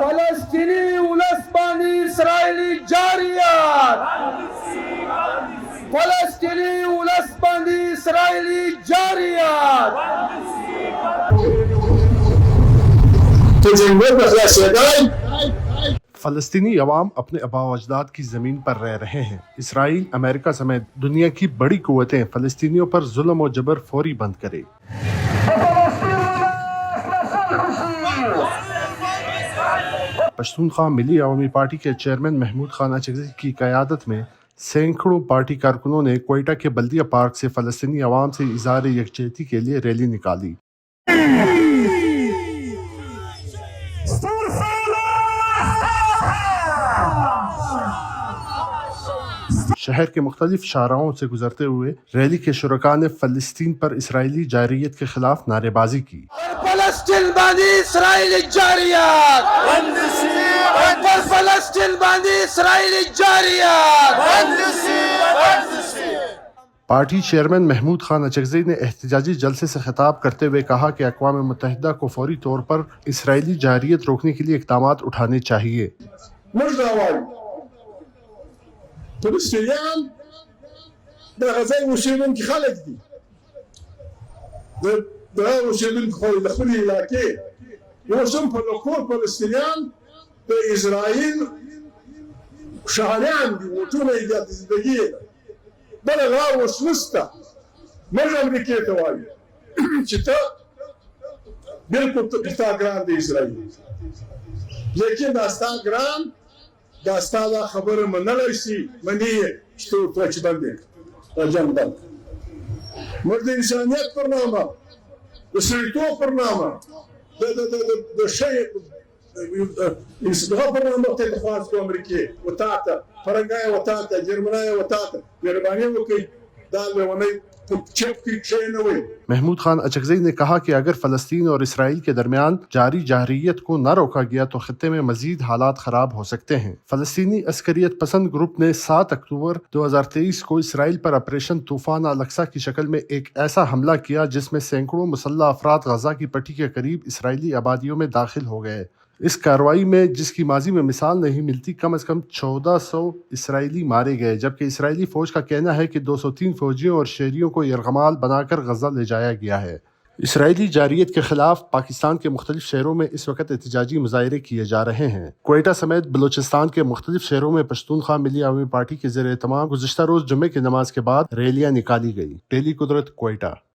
फलस्तीनी उलस्मानी Israeli जारियात फलस्तीनी उलस्मानी Israeli जारियात फ़लस्तीनी अवाम अपने आबा व अजदाद की ज़मीन पर रह रहे हैं। इसराइल, अमेरिका समेत दुनिया की बड़ी क़ुव्वतें फ़लस्तीनियों पर जुल्म और जबर फौरी बंद करे। पश्तूनख्वा मिली अवामी पार्टी के चेयरमैन महमूद खान अचकज़ई की क़यादत में सैकड़ों पार्टी कारकुनों ने क्वेटा के बल्दिया पार्क से फ़लस्तीनी अवाम से इज़हार यकजहती के लिए रैली निकाली। शहर के मुख्तलिफ शाहराहों से गुजरते हुए रैली के शुरका ने फ़लस्तीन पर इसराइली जारियत के खिलाफ नारेबाजी की। पार्टी चेयरमैन महमूद खान अचकज़ई ने एहतजाजी जलसे से खिताब करते हुए कहा कि अक़वाम मुत्तहिदा को फौरी तौर पर इसराइली जारियत रोकने के लिए इक़दामात उठाने चाहिए। فلسطینیان د غزا اوسیدونکي خلک دي د اوسیدونکو خو د خپل علاقې یو څوم په لکور فلسطینیان د اسرائیل شهریان دي وټونه یې د زندګي بل غوا اوس نسته موږ امریکې ته وایو چې ته بالکل تا ګران دی اسرائیل لیکن دا ستا ګران دا ستا خبره منلی شي مني چې ته ورته بندې دا جنګ بند موږ د انسانیت پر نامه د سړیتوب پر نامه د شی دغه پر نامه ته درخواست کوو امریکې وتا ته فرنګای وتا ته جرمنای وتا ته مهرباني وکړئ دا لیونی महमूद खान अचकज़ई ने कहा कि अगर फ़लस्तीन और इसराइल के दरमियान जारी जारहियत को न रोका गया तो खत्ते में मजीद हालात ख़राब हो सकते हैं। फ़लस्तीनी अस्करियत पसंद ग्रुप ने 7 अक्टूबर 2023 को इसराइल पर ऑपरेशन तूफ़ान अल-अक्सा की शक्ल में एक ऐसा हमला किया जिसमें सैकड़ों मुसल्लह अफराद गजा की पट्टी के करीब इसराइली आबादियों में दाखिल हो गए। इस कार्रवाई में, जिसकी माजी में मिसाल नहीं मिलती, कम से कम 1400 इसराइली मारे गए, जबकि इसराइली फौज का कहना है कि 203 फौजियों और शहरियों को यरगमाल बनाकर गजा ले जाया गया है। इसराइली जारियत के खिलाफ पाकिस्तान के मुख्तलिफ शहरों में इस वक्त एहतजाजी मुजाहरे किए जा रहे हैं। क्वेटा समेत बलूचिस्तान के मुख्तलिफ शहरों में पश्तूनख्वा मिली अवामी पार्टी के ज़ेर-ए-तमाम गुज़िश्ता रोज़ जुम्मे की नमाज के बाद रैलियाँ निकाली गई। टेली कुदरत, क्वेटा।